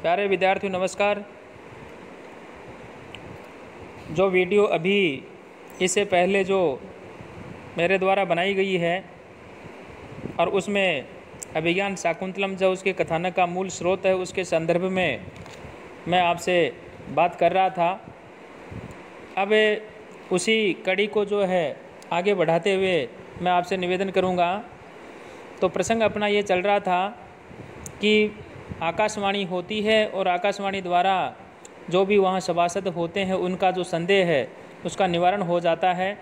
प्यारे विद्यार्थियों नमस्कार। जो वीडियो अभी इससे पहले जो मेरे द्वारा बनाई गई है और उसमें अभिज्ञान शाकुंतलम जो उसके कथानक का मूल स्रोत है उसके संदर्भ में मैं आपसे बात कर रहा था। अब उसी कड़ी को जो है आगे बढ़ाते हुए मैं आपसे निवेदन करूंगा। तो प्रसंग अपना ये चल रहा था कि आकाशवाणी होती है और आकाशवाणी द्वारा जो भी वहाँ सभासद होते हैं उनका जो संदेह है उसका निवारण हो जाता है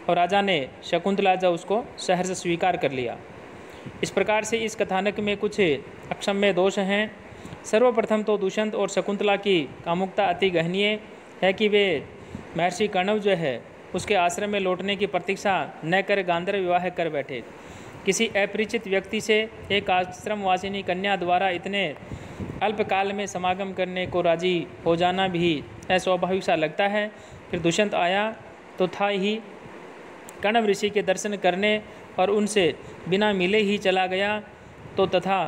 और राजा ने शकुंतला जब उसको सहर्ष स्वीकार कर लिया। इस प्रकार से इस कथानक में कुछ अक्षम्य दोष हैं। सर्वप्रथम तो दुष्यंत और शकुंतला की कामुकता अति गहनीय है कि वे महर्षि कर्णव जो है उसके आश्रम में लौटने की प्रतीक्षा न कर गांधर्व विवाह कर बैठे। किसी अपरिचित व्यक्ति से एक आश्रमवासिनी कन्या द्वारा इतने अल्पकाल में समागम करने को राजी हो जाना भी अस्वाभाविक सा लगता है। फिर दुष्यंत आया तो था ही कर्णव ऋषि के दर्शन करने और उनसे बिना मिले ही चला गया। तो तथा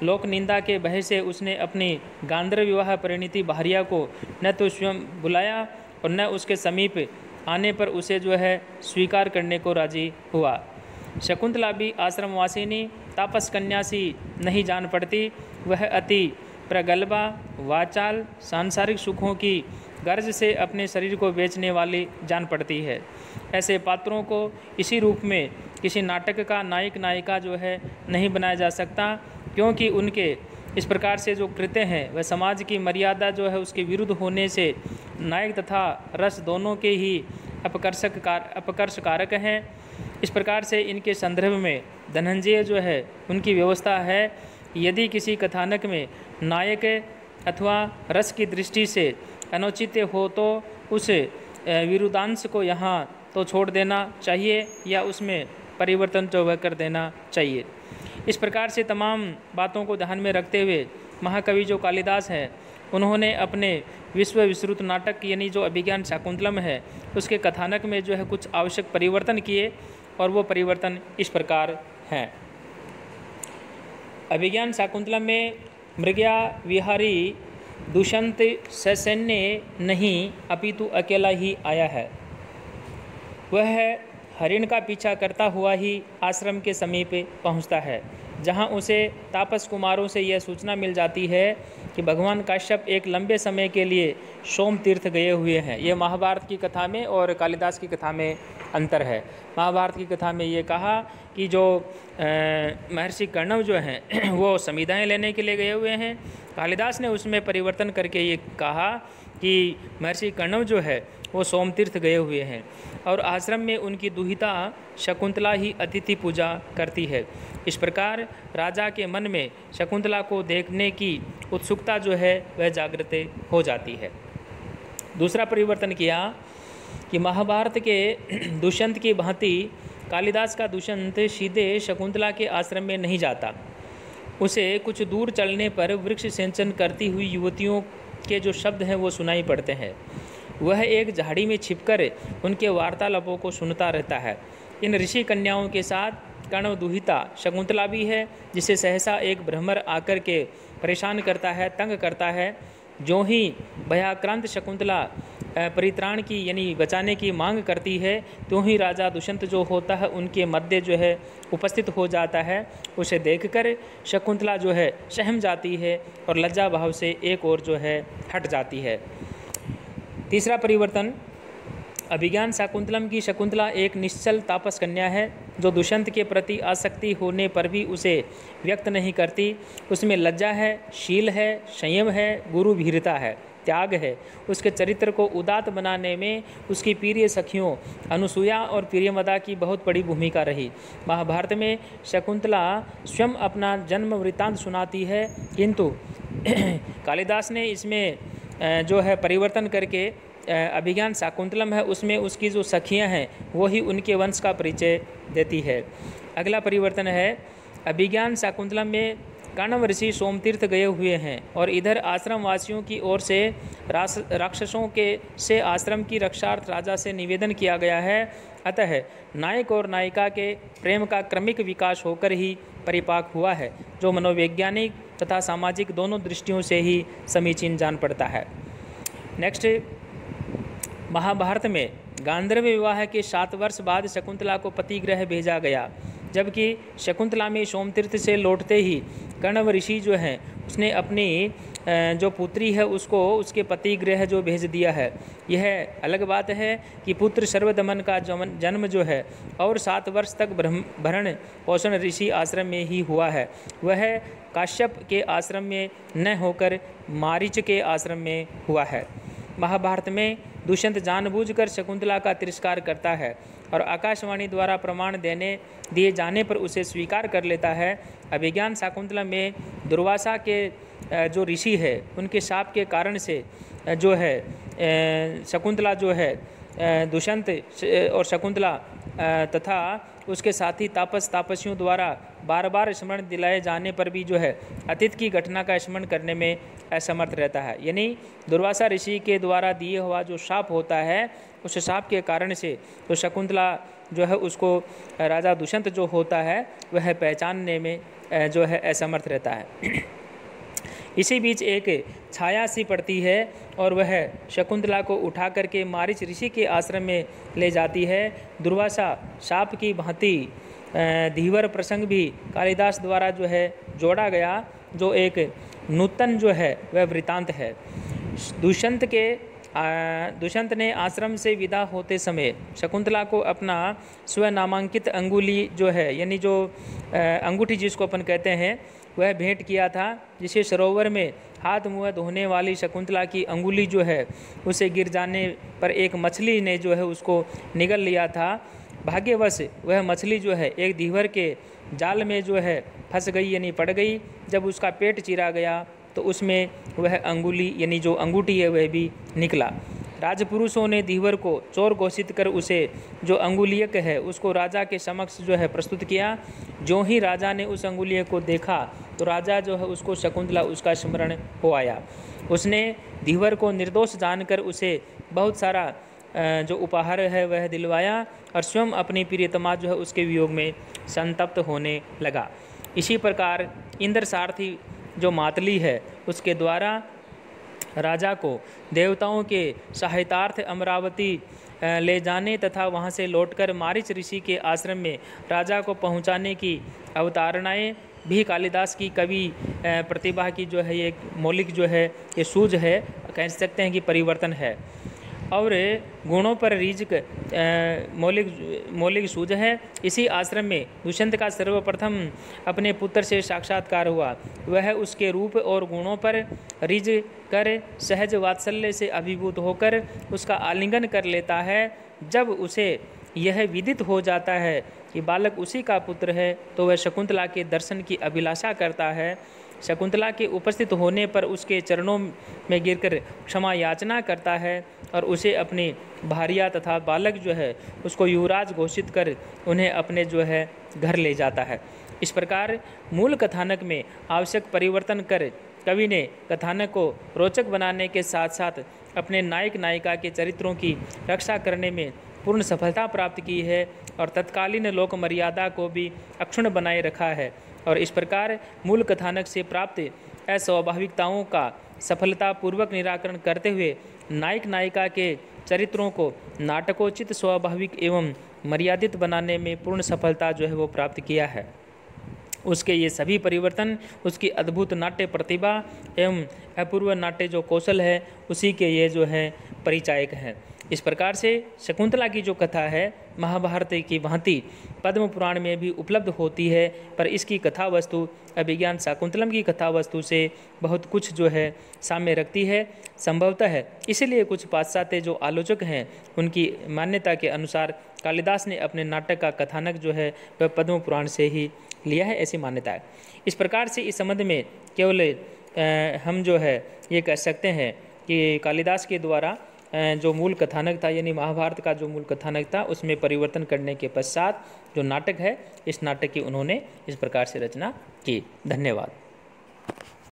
लोक निंदा के भय से उसने अपनी गांधर्व विवाह परिणीति भार्या को न तो स्वयं बुलाया और न उसके समीप आने पर उसे जो है स्वीकार करने को राजी हुआ। शकुंतला भी आश्रमवासिनी तापस कन्या सी नहीं जान पड़ती। वह अति प्रगल्भा वाचाल सांसारिक सुखों की गर्ज से अपने शरीर को बेचने वाली जान पड़ती है। ऐसे पात्रों को इसी रूप में किसी नाटक का नायक नायिका जो है नहीं बनाया जा सकता, क्योंकि उनके इस प्रकार से जो कृत्य हैं वह समाज की मर्यादा जो है उसके विरुद्ध होने से नायक तथा रस दोनों के ही अपकर्षकारक हैं। इस प्रकार से इनके संदर्भ में धनंजय जो है उनकी व्यवस्था है। यदि किसी कथानक में नायक अथवा रस की दृष्टि से अनुचित हो तो उस विरुद्धांश को यहाँ तो छोड़ देना चाहिए या उसमें परिवर्तन जो वह कर देना चाहिए। इस प्रकार से तमाम बातों को ध्यान में रखते हुए महाकवि जो कालिदास है उन्होंने अपने विश्व विस्तृत नाटक यानी जो अभिज्ञान शाकुंतलम है उसके कथानक में जो है कुछ आवश्यक परिवर्तन किए और वो परिवर्तन इस प्रकार हैं। अभिज्ञान शाकुंतलम में मृग्या विहारी दुष्यंत ससैन्य नहीं अपितु अकेला ही आया है। वह हरिण का पीछा करता हुआ ही आश्रम के समीप पहुंचता है, जहां उसे तापस कुमारों से यह सूचना मिल जाती है कि भगवान काश्यप एक लंबे समय के लिए सोम तीर्थ गए हुए हैं। ये महाभारत की कथा में और कालिदास की कथा में अंतर है। महाभारत की कथा में ये कहा कि जो महर्षि कर्णव जो हैं वो समिधाएँ लेने के लिए गए हुए हैं। कालिदास ने उसमें परिवर्तन करके ये कहा कि महर्षि कर्णव जो है वो सोम तीर्थ गए हुए हैं और आश्रम में उनकी दुहिता शकुंतला ही अतिथि पूजा करती है। इस प्रकार राजा के मन में शकुंतला को देखने की उत्सुकता जो है वह जागृत हो जाती है। दूसरा परिवर्तन किया कि महाभारत के दुष्यंत की भांति कालिदास का दुष्यंत सीधे शकुंतला के आश्रम में नहीं जाता। उसे कुछ दूर चलने पर वृक्ष सिंचन करती हुई युवतियों के जो शब्द हैं वो सुनाई पड़ते हैं। वह एक झाड़ी में छिपकर उनके वार्तालापों को सुनता रहता है। इन ऋषि कन्याओं के साथ कर्णव दुहिता शकुंतला भी है, जिसे सहसा एक भ्रमर आकर के परेशान करता है, तंग करता है। जो ही भयाक्रांत शकुंतला परित्राण की यानी बचाने की मांग करती है तो ही राजा दुष्यंत जो होता है उनके मध्य जो है उपस्थित हो जाता है। उसे देखकर शकुंतला जो है सहम जाती है और लज्जा भाव से एक ओर जो है हट जाती है। तीसरा परिवर्तन, अभिज्ञान शाकुंतलम की शकुंतला एक निश्चल तापस कन्या है जो दुष्यंत के प्रति आसक्ति होने पर भी उसे व्यक्त नहीं करती। उसमें लज्जा है, शील है, संयम है, गुरु भीरता है, त्याग है। उसके चरित्र को उदात्त बनाने में उसकी प्रिय सखियों अनुसुया और प्रियमदा की बहुत बड़ी भूमिका रही। महाभारत में शकुंतला स्वयं अपना जन्म वृत्तांत सुनाती है, किंतु कालिदास ने इसमें जो है परिवर्तन करके अभिज्ञान शाकुंतलम है उसमें उसकी जो सखियां हैं वो ही उनके वंश का परिचय देती है। अगला परिवर्तन है, अभिज्ञान शाकुंतलम में कर्णव ऋषि सोमतीर्थ गए हुए हैं और इधर आश्रम वासियों की ओर से राक्षसों के से आश्रम की रक्षार्थ राजा से निवेदन किया गया है। अतः नायक और नायिका के प्रेम का क्रमिक विकास होकर ही परिपाक हुआ है, जो मनोवैज्ञानिक तथा सामाजिक दोनों दृष्टियों से ही समीचीन जान पड़ता है। नेक्स्ट, महाभारत में गांधर्व विवाह के 7 वर्ष बाद शकुंतला को पतिगृह भेजा गया, जबकि शकुंतला में सोमतीर्थ से लौटते ही कण्व ऋषि जो हैं उसने अपनी जो पुत्री है उसको उसके पति गृह जो भेज दिया है। यह अलग बात है कि पुत्र सर्वदमन का जन्म जो है और 7 वर्ष तक भरण पोषण ऋषि आश्रम में ही हुआ है, वह काश्यप के आश्रम में न होकर मारीच के आश्रम में हुआ है। महाभारत में दुष्यंत जानबूझकर शकुंतला का तिरस्कार करता है और आकाशवाणी द्वारा प्रमाण दिए जाने पर उसे स्वीकार कर लेता है। अभिज्ञान शाकुंतला में दुर्वासा के जो ऋषि है उनके शाप के कारण से जो है शकुंतला जो है दुष्यंत और शकुंतला तथा उसके साथी तापसियों द्वारा बार बार स्मरण दिलाए जाने पर भी जो है अतीत की घटना का स्मरण करने में असमर्थ रहता है। यानी दुर्वासा ऋषि के द्वारा दिए हुआ जो शाप होता है उस शाप के कारण से तो शकुंतला जो है उसको राजा दुष्यंत जो होता है वह पहचानने में जो है असमर्थ रहता है। इसी बीच एक छाया सी पड़ती है और वह शकुंतला को उठा करके मारीच ऋषि के आश्रम में ले जाती है। दुर्वासा शाप की भांति धीवर प्रसंग भी कालिदास द्वारा जो है जोड़ा गया, जो एक नूतन जो है वह वृतांत है। दुष्यंत ने आश्रम से विदा होते समय शकुंतला को अपना स्वनामांकित अंगुली जो है यानी जो अंगूठी जिसको अपन कहते हैं वह भेंट किया था, जिसे सरोवर में हाथ मुँह धोने वाली शकुंतला की अंगुली जो है उसे गिर जाने पर एक मछली ने जो है उसको निगल लिया था। भाग्यवश वह मछली जो है एक धीवर के जाल में जो है फंस गई यानी पड़ गई। जब उसका पेट चीरा गया तो उसमें वह अंगुली यानी जो अंगूठी है वह भी निकला। राजपुरुषों ने धीवर को चोर घोषित कर उसे जो अंगुलियक है उसको राजा के समक्ष जो है प्रस्तुत किया। जो ही राजा ने उस अंगुलियक को देखा तो राजा जो है उसको शकुंतला उसका स्मरण हो आया। उसने धीवर को निर्दोष जानकर उसे बहुत सारा जो उपहार है वह दिलवाया और स्वयं अपनी प्रियतमा जो है उसके वियोग में संतप्त होने लगा। इसी प्रकार इंद्र सारथी जो मातली है उसके द्वारा राजा को देवताओं के सहायतार्थ अमरावती ले जाने तथा वहां से लौटकर मारीच ऋषि के आश्रम में राजा को पहुंचाने की अवतारणाएं भी कालिदास की कवि प्रतिभा की जो है ये मौलिक जो है ये सूझ है, कह सकते हैं कि परिवर्तन है। और गुणों पर रीझ मौलिक सूझ है। इसी आश्रम में दुष्यंत का सर्वप्रथम अपने पुत्र से साक्षात्कार हुआ। वह उसके रूप और गुणों पर रीझ कर सहज वात्सल्य से अभिभूत होकर उसका आलिंगन कर लेता है। जब उसे यह विदित हो जाता है कि बालक उसी का पुत्र है तो वह शकुंतला के दर्शन की अभिलाषा करता है। शकुंतला के उपस्थित होने पर उसके चरणों में गिरकर क्षमा याचना करता है और उसे अपनी भार्या तथा बालक जो है उसको युवराज घोषित कर उन्हें अपने जो है घर ले जाता है। इस प्रकार मूल कथानक में आवश्यक परिवर्तन कर कवि ने कथानक को रोचक बनाने के साथ साथ अपने नायक नायिका के चरित्रों की रक्षा करने में पूर्ण सफलता प्राप्त की है और तत्कालीन लोक मर्यादा को भी अक्षुण्ण बनाए रखा है। और इस प्रकार मूल कथानक से प्राप्त अस्वाभाविकताओं का सफलतापूर्वक निराकरण करते हुए नायक नायिका के चरित्रों को नाटकोचित स्वाभाविक एवं मर्यादित बनाने में पूर्ण सफलता जो है वो प्राप्त किया है। उसके ये सभी परिवर्तन उसकी अद्भुत नाट्य प्रतिभा एवं अपूर्व नाट्य जो कौशल है उसी के ये जो है परिचायक हैं। इस प्रकार से शकुंतला की जो कथा है महाभारत की भांति पद्म पुराण में भी उपलब्ध होती है, पर इसकी कथा वस्तु अभिज्ञान शाकुंतलम की कथा वस्तु से बहुत कुछ जो है साम्य रखती है। संभवतः है इसलिए कुछ पाश्चात्य जो आलोचक हैं उनकी मान्यता के अनुसार कालिदास ने अपने नाटक का कथानक जो है वह पद्म पुराण से ही लिया है, ऐसी मान्यता है। इस प्रकार से इस संबंध में केवल हम जो है ये कह सकते हैं कि कालिदास के द्वारा जो मूल कथानक था यानी महाभारत का जो मूल कथानक था उसमें परिवर्तन करने के पश्चात जो नाटक है इस नाटक की उन्होंने इस प्रकार से रचना की। धन्यवाद।